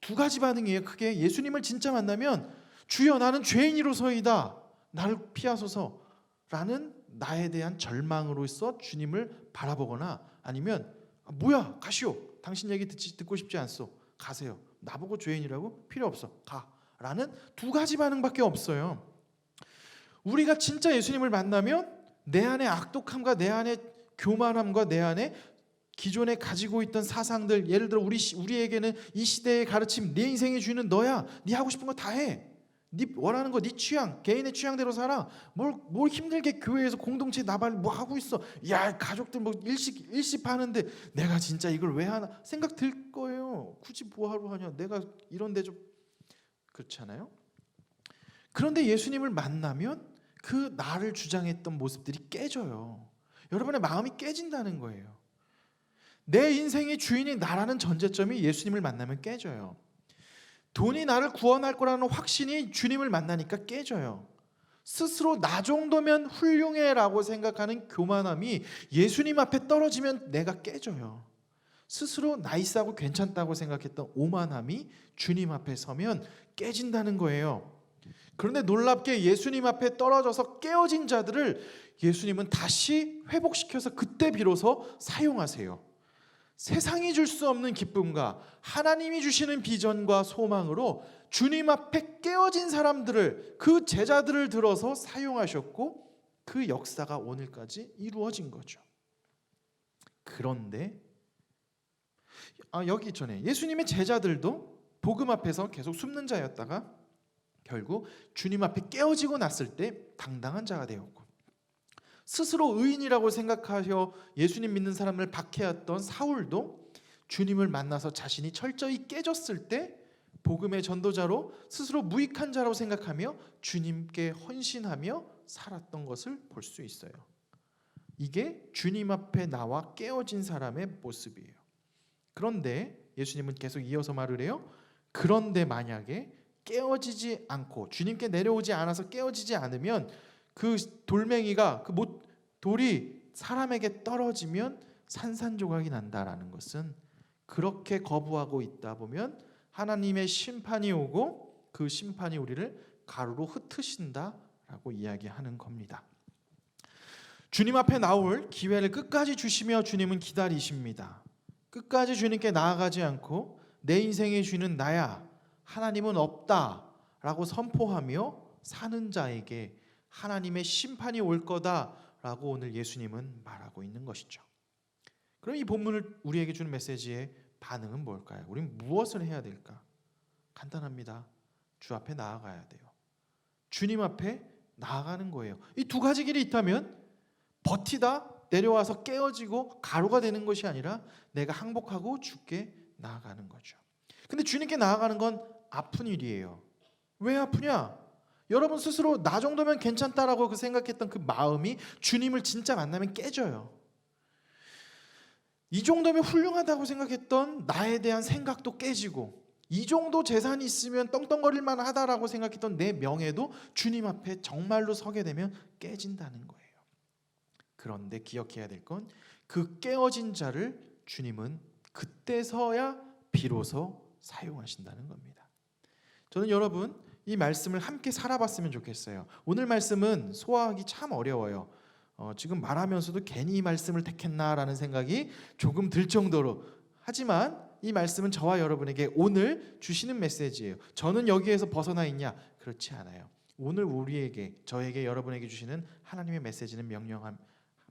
두 가지 반응이에요. 크게 예수님을 진짜 만나면 주여 나는 죄인이로서이다. 나를 피하소서라는 나에 대한 절망으로서 주님을 바라보거나 아니면 뭐야 가시오 당신 얘기 듣고 싶지 않소 가세요 나보고 죄인이라고 필요 없어 가라는 두 가지 반응밖에 없어요. 우리가 진짜 예수님을 만나면 내 안에 악독함과 내 안에 교만함과 내 안에 기존에 가지고 있던 사상들 예를 들어 우리에게는 이 시대의 가르침 네 인생의 주인은 너야 네 하고 싶은 거 다 해 네 원하는 거 네 취향 개인의 취향대로 살아 뭘 힘들게 교회에서 공동체 나발 뭐 하고 있어 야 가족들 뭐 일십 하는데 내가 진짜 이걸 왜 하나 생각 들 거예요. 굳이 뭐하러 하냐 내가 이런데 좀 그렇잖아요. 그런데 예수님을 만나면 그 나를 주장했던 모습들이 깨져요. 여러분의 마음이 깨진다는 거예요. 내 인생의 주인이 나라는 전제점이 예수님을 만나면 깨져요. 돈이 나를 구원할 거라는 확신이 주님을 만나니까 깨져요. 스스로 나 정도면 훌륭해라고 생각하는 교만함이 예수님 앞에 떨어지면 내가 깨져요. 스스로 나이스하고 괜찮다고 생각했던 오만함이 주님 앞에 서면 깨진다는 거예요. 그런데 놀랍게 예수님 앞에 떨어져서 깨어진 자들을 예수님은 다시 회복시켜서 그때 비로소 사용하세요. 세상이 줄 수 없는 기쁨과 하나님이 주시는 비전과 소망으로 주님 앞에 깨어진 사람들을 그 제자들을 들어서 사용하셨고 그 역사가 오늘까지 이루어진 거죠. 그런데 여기 전에 예수님의 제자들도 복음 앞에서 계속 숨는 자였다가 결국 주님 앞에 깨어지고 났을 때 당당한 자가 되었고, 스스로 의인이라고 생각하여 예수님 믿는 사람을 박해했던 사울도 주님을 만나서 자신이 철저히 깨졌을 때 복음의 전도자로 스스로 무익한 자라고 생각하며 주님께 헌신하며 살았던 것을 볼 수 있어요. 이게 주님 앞에 나와 깨어진 사람의 모습이에요. 그런데 예수님은 계속 이어서 말을 해요. 그런데 만약에 깨어지지 않고 주님께 내려오지 않아서 깨어지지 않으면 그 돌멩이가 돌이 사람에게 떨어지면 산산조각이 난다라는 것은, 그렇게 거부하고 있다 보면 하나님의 심판이 오고 그 심판이 우리를 가루로 흩으신다라고 이야기하는 겁니다. 주님 앞에 나올 기회를 끝까지 주시며 주님은 기다리십니다. 끝까지 주님께 나아가지 않고 내 인생의 주는 나야, 하나님은 없다라고 선포하며 사는 자에게 하나님의 심판이 올 거다라고 오늘 예수님은 말하고 있는 것이죠. 그럼 이 본문을 우리에게 주는 메시지의 반응은 뭘까요? 우리는 무엇을 해야 될까? 간단합니다. 주 앞에 나아가야 돼요. 주님 앞에 나아가는 거예요. 이 두 가지 길이 있다면 버티다 내려와서 깨어지고 가루가 되는 것이 아니라 내가 항복하고 주께 나아가는 거죠. 근데 주님께 나아가는 건 아픈 일이에요. 왜 아프냐? 여러분 스스로 나 정도면 괜찮다라고 생각했던 그 마음이 주님을 진짜 만나면 깨져요. 이 정도면 훌륭하다고 생각했던 나에 대한 생각도 깨지고, 이 정도 재산이 있으면 떵떵거릴 만하다라고 생각했던 내 명예도 주님 앞에 정말로 서게 되면 깨진다는 거예요. 그런데 기억해야 될 건 그 깨어진 자를 주님은 그때서야 비로소 사용하신다는 겁니다. 저는 여러분 이 말씀을 함께 살아봤으면 좋겠어요. 오늘 말씀은 소화하기 참 어려워요. 지금 말하면서도 괜히 이 말씀을 택했나라는 생각이 조금 들 정도로, 하지만 이 말씀은 저와 여러분에게 오늘 주시는 메시지예요. 저는 여기에서 벗어나 있냐? 그렇지 않아요. 오늘 우리에게, 저에게, 여러분에게 주시는 하나님의 메시지는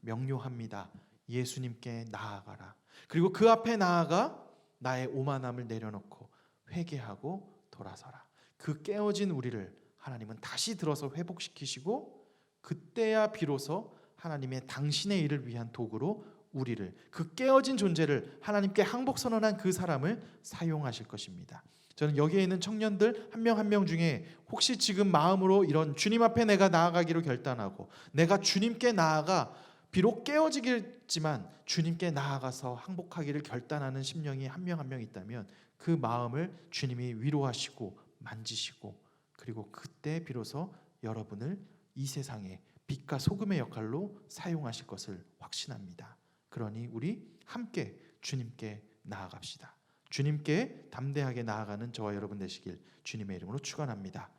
명료합니다. 예수님께 나아가라. 그리고 그 앞에 나아가 나의 오만함을 내려놓고 회개하고 돌아서라. 그 깨어진 우리를 하나님은 다시 들어서 회복시키시고, 그때야 비로소 하나님의 당신의 일을 위한 도구로 우리를, 그 깨어진 존재를 하나님께 항복 선언한 그 사람을 사용하실 것입니다. 저는 여기에 있는 청년들 한 명 한 명 중에 혹시 지금 마음으로 이런 주님 앞에 내가 나아가기로 결단하고 내가 주님께 나아가 비록 깨어지겠지만 주님께 나아가서 항복하기를 결단하는 심령이 한 명 한 명 있다면 그 마음을 주님이 위로하시고 만지시고, 그리고 그때 비로소 여러분을 이 세상에 빛과 소금의 역할로 사용하실 것을 확신합니다. 그러니 우리 함께 주님께 나아갑시다. 주님께 담대하게 나아가는 저와 여러분 되시길 주님의 이름으로 축원합니다.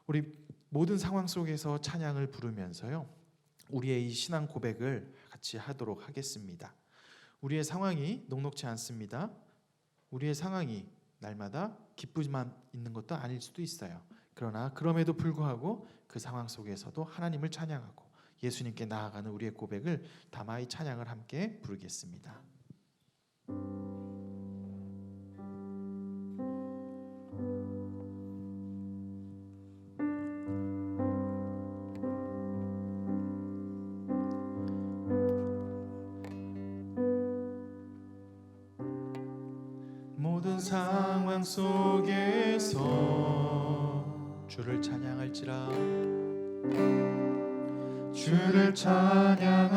우리 모든 상황 속에서 찬양을 부르면서요, 우리의 이 신앙 고백을 같이 하도록 하겠습니다. 우리의 상황이 녹록지 않습니다. 우리의 상황이 날마다 기쁘지만 있는 것도 아닐 수도 있어요. 그러나 그럼에도 불구하고 그 상황 속에서도 하나님을 찬양하고 예수님께 나아가는 우리의 고백을 담아 이 찬양을 함께 부르겠습니다. 모든 상황 속에서 주를 찬양할지라, 주를 찬양할지라.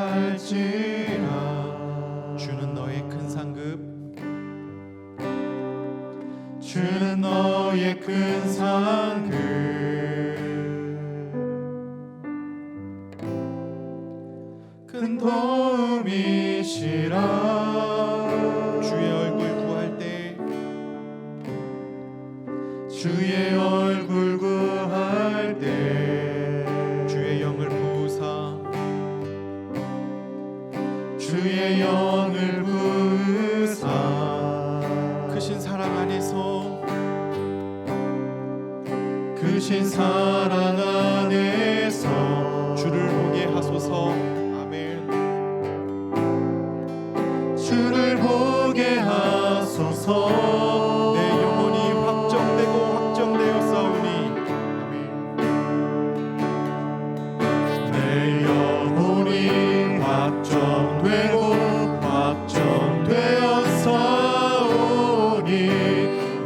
주는 너의 큰 상급, 주는 너의 큰 상급, 큰 도움이시라. 주의 얼굴 구할 때, 주의 얼굴 구할 때, 주의 영을 부으사, 주의 영을 부으사, 크신 사랑 안에서, 크신 사랑 안에서 주를 보게 하소서. 아멘. 주를 보게 하소서. 내 영혼이 확정되고 확정되었사오니. 내 영혼이 확정되고 확정되었사오니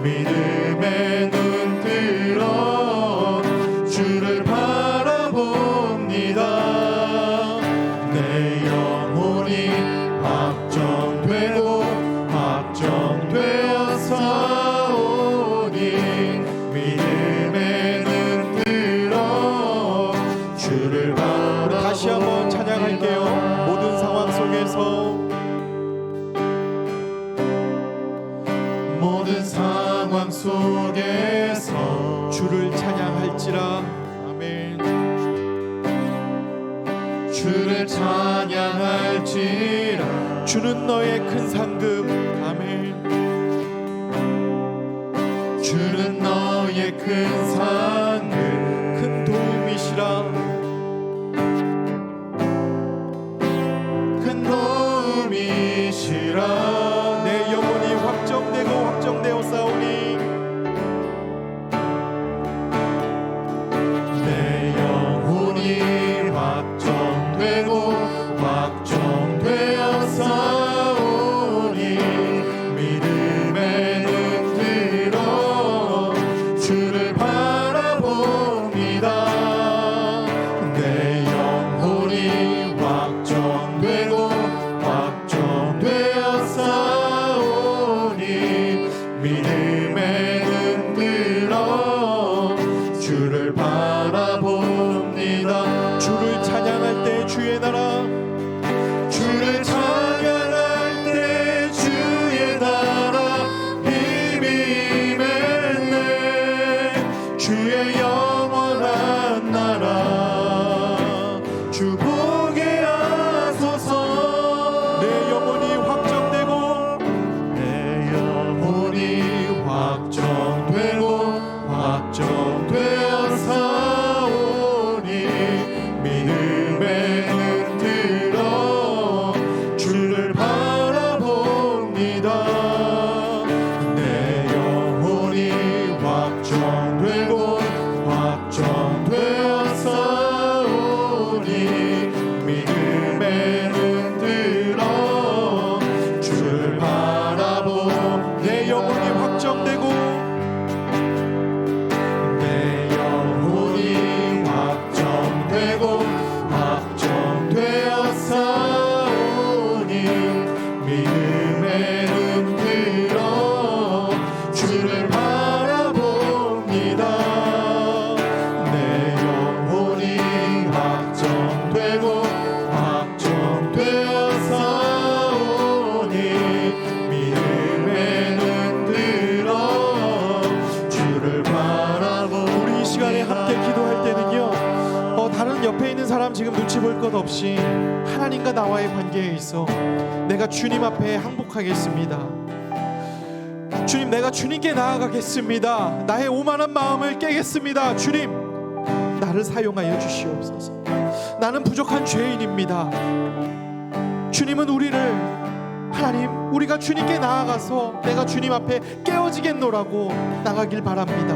믿음의 눈 들어 주를 바라봅니다. 내 영혼이 확정되고 확정되었사오니 믿음의 눈 들어 주를 바라봅니다. 다시 한번 찬양할게요. 모든 상황 속에서 모든 상황 속에서 주를 찬양할지라. 아멘. 주를 찬양할지라. 주는 너의 큰 상급. 아멘. 주는 너의 큰 상급 큰 도움이시라. 큰 도움이시라. 내 영혼이 확정되고 확정되었사오니. 내 영혼이 확정되고 확정되었사오니 믿음의 눈 들어 주를 바라봅니다. 내 영혼이 확정되고 확정되었사오니 믿음의 눈 들어 주를 바라봅니다. 주를 찬양할 때 주의 나라. 주를 찬양할 때 주의 나라 힘이 임했네. 주의 영원한 나라 주 보게 하소서. 내 영혼이 확정되고 내 영혼이 확정되고 확정되었사오니 믿음의 눈 들어 주를 바라봅니다. 내 영혼이 확정되고 확정되었사오니 믿음의 눈 들어 주를 바라봅니다. 내 영혼이 확정되고 내 영혼이 확정되고 확정되었사오니 믿음의 눈 들어 주를 바라봅니다. 내 영혼이 확정되고 확정되었사오니 믿음의 눈 들어 주를 바라봅니다. 우리 이 시간에 함께 기도할 때는요, 다른 옆에 있는 사람 지금 눈치 볼 것 없이 하나님과 나와의 관계에 있어 내가 주님 앞에 항복하겠습니다. 주님, 내가 주님께 나아가겠습니다. 나의 오만한 마음을 깨겠습니다. 주님, 나를 사용하여 주시옵소서. 나는 부족한 죄인입니다. 주님은 우리를, 하나님, 우리가 주님께 나아가서 내가 주님 앞에 깨어지겠노라고 나가길 바랍니다.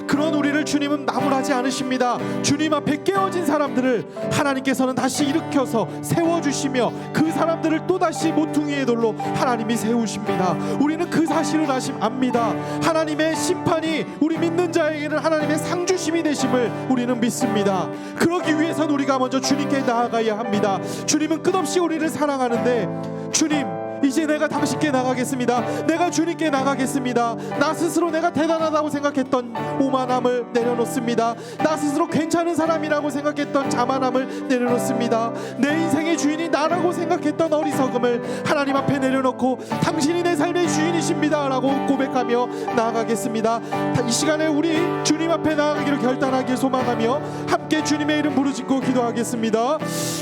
그런 우리를 주님은 나무라지 않으십니다. 주님 앞에 깨어진 사람들을 하나님께서는 다시 일으켜서 세워주시며 그 사람들을 또다시 모퉁이의 돌로 하나님이 세우십니다. 우리는 그 사실을 압니다. 하나님의 심판이 우리 믿는 자에게는 하나님의 상주심이 되심을 우리는 믿습니다. 그러기 위해서는 우리가 먼저 주님께 나아가야 합니다. 주님은 끝없이 우리를 사랑하는데, 주님, 이제 내가 당신께 나가겠습니다. 내가 주님께 나가겠습니다. 나 스스로 내가 대단하다고 생각했던 오만함을 내려놓습니다. 나 스스로 괜찮은 사람이라고 생각했던 자만함을 내려놓습니다. 내 인생의 주인이 나라고 생각했던 어리석음을 하나님 앞에 내려놓고 당신이 내 삶의 주인이십니다 라고 고백하며 나아가겠습니다. 이 시간에 우리 주님 앞에 나아가기를 결단하길 소망하며 함께 주님의 이름 부르짖고 기도하겠습니다.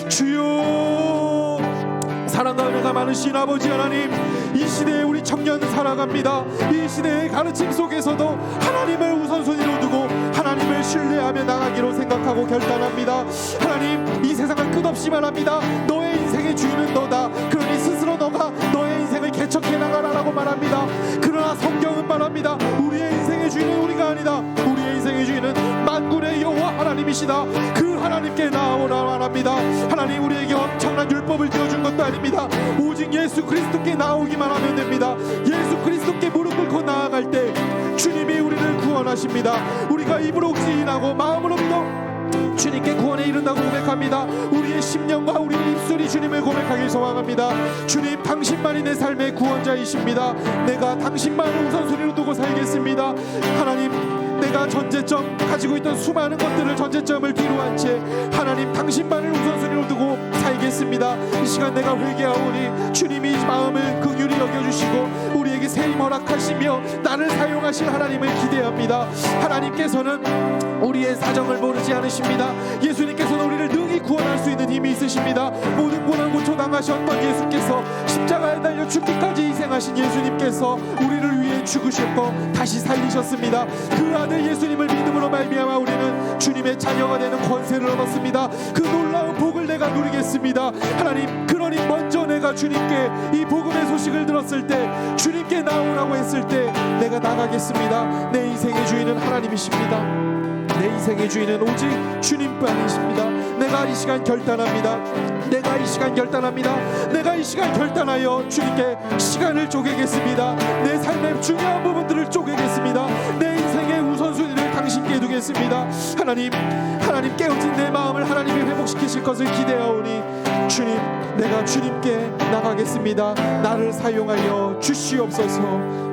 주여, 사랑과 은혜가 은혜가 많으신 아버지 하나님, 이 시대에 우리 청년은 살아갑니다. 이 시대의 가르침 속에서도 하나님을 우선순위로 두고 하나님을 신뢰하며 나가기로 생각하고 결단합니다. 하나님, 이 세상은 끝없이 말합니다. 너의 인생의 주인은 너다. 그러니 스스로 너가 너의 인생을 개척해 나가라라고 말합니다. 그러나 성경은 말합니다. 우리의 인생의 주인은 우리가 아니다. 우리의 인생의 주인은 만군의 여호와 하나님이시다. 그 하나님께 나아오라 말합니다. 하나님, 우리에게 엄청난 율법을 지어준 것도 아닙니다. 오직 예수 그리스도께 나오기만 하면 됩니다. 예수 그리스도께 무릎 꿇고 나아갈 때 주님이 우리를 구원하십니다. 우리가 입으로 지인하고 마음으로 믿어 주님께 구원에 이른다고 고백합니다. 우리의 심령과 우리의 입술이 주님을 고백하길 소망합니다. 주님, 당신만이 내 삶의 구원자이십니다. 내가 당신만을 우선순위로 두고 살겠습니다. 하나님, 내가 전제점 가지고 있던 수많은 것들을 전제점을 뒤로 한 채 하나님 당신만을 우선순위로 두고 살겠습니다. 이 시간 내가 회개하오니 주님이 마음을 긍휼히 여겨주시고 우리에게 세임 허락하시며 나를 사용하실 하나님을 기대합니다. 하나님께서는 우리의 사정을 모르지 않으십니다. 예수님께서는 우리를 능히 구원할 수 있는 힘이 있으십니다. 모든 고난 고초 당하셨던 예수께서 십자가에 달려 죽기까지 희생하신 예수님께서 우리를 위해 죽으셨고 다시 살리셨습니다. 그 아들 예수님을 믿음으로 말미암아 우리는 주님의 자녀가 되는 권세를 얻었습니다. 그 놀라운 복을 내가 누리겠습니다. 하나님, 그러니 먼저 내가 주님께 이 복음의 소식을 들었을 때, 주님께 나오라고 했을 때 내가 나가겠습니다. 내 인생의 주인은 하나님이십니다. 내 인생의 주인은 오직 주님뿐이십니다. 내가 이 시간 결단합니다. 내가 이 시간 결단합니다. 내가 이 시간 결단하여 주님께 시간을 쪼개겠습니다. 내 삶의 중요한 부분들을 쪼개겠습니다. 내 인생의 우선순위를 당신께 두겠습니다. 하나님, 깨어진 내 마음을 하나님이 회복시키실 것을 기대하오니 주님, 내가 주님께 나가겠습니다. 나를 사용하여 주시옵소서.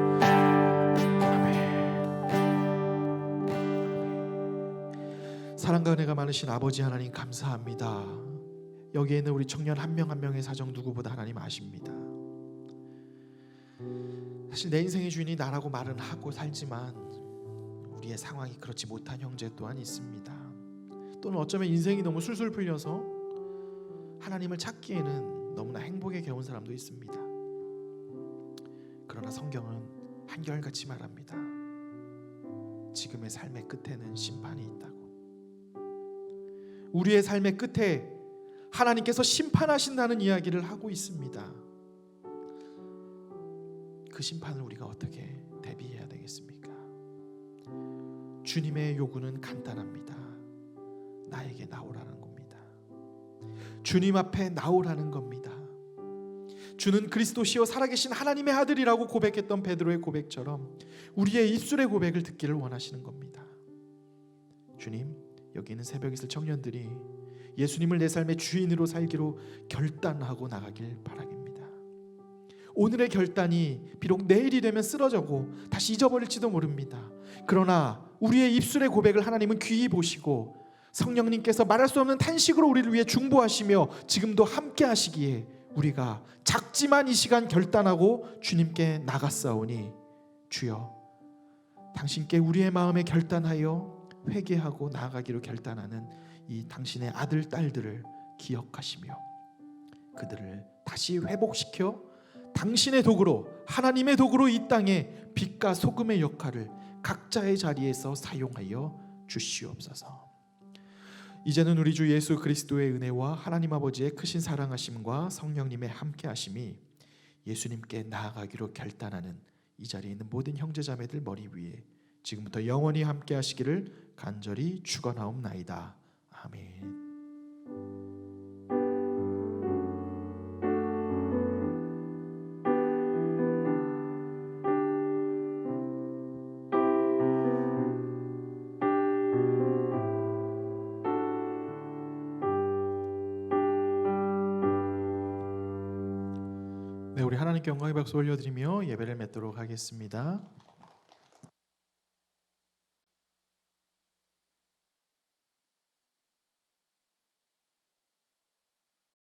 사랑과 은혜가 많으신 아버지 하나님, 감사합니다. 여기에 있는 우리 청년 한 명 한 명의 사정 누구보다 하나님 아십니다. 사실 내 인생의 주인이 나라고 말은 하고 살지만 우리의 상황이 그렇지 못한 형제 또한 있습니다. 또는 어쩌면 인생이 너무 술술 풀려서 하나님을 찾기에는 너무나 행복에 겨운 사람도 있습니다. 그러나 성경은 한결같이 말합니다. 지금의 삶의 끝에는 심판이 있다고. 우리의 삶의 끝에 하나님께서 심판하신다는 이야기를 하고 있습니다. 그 심판을 우리가 어떻게 대비해야 되겠습니까? 주님의 요구는 간단합니다. 나에게 나오라는 겁니다. 주님 앞에 나오라는 겁니다. 주는 그리스도시요 살아계신 하나님의 아들이라고 고백했던 베드로의 고백처럼 우리의 입술의 고백을 듣기를 원하시는 겁니다. 주님, 여기 있는 새벽에 있을 청년들이 예수님을 내 삶의 주인으로 살기로 결단하고 나가길 바랍니다. 오늘의 결단이 비록 내일이 되면 쓰러져고 다시 잊어버릴지도 모릅니다. 그러나 우리의 입술의 고백을 하나님은 귀히 보시고 성령님께서 말할 수 없는 탄식으로 우리를 위해 중보하시며 지금도 함께 하시기에 우리가 작지만 이 시간 결단하고 주님께 나갔사오니 주여, 당신께 우리의 마음에 결단하여 회개하고 나아가기로 결단하는 이 당신의 아들 딸들을 기억하시며 그들을 다시 회복시켜 당신의 도구로, 하나님의 도구로 이 땅에 빛과 소금의 역할을 각자의 자리에서 사용하여 주시옵소서. 이제는 우리 주 예수 그리스도의 은혜와 하나님 아버지의 크신 사랑하심과 성령님의 함께하심이 예수님께 나아가기로 결단하는 이 자리에 있는 모든 형제자매들 머리 위에 지금부터 영원히 함께하시기를 간절히 축원하옵나이다. 아멘. 네, 우리 하나님께 영광의 박수 올려드리며 예배를 맺도록 하겠습니다.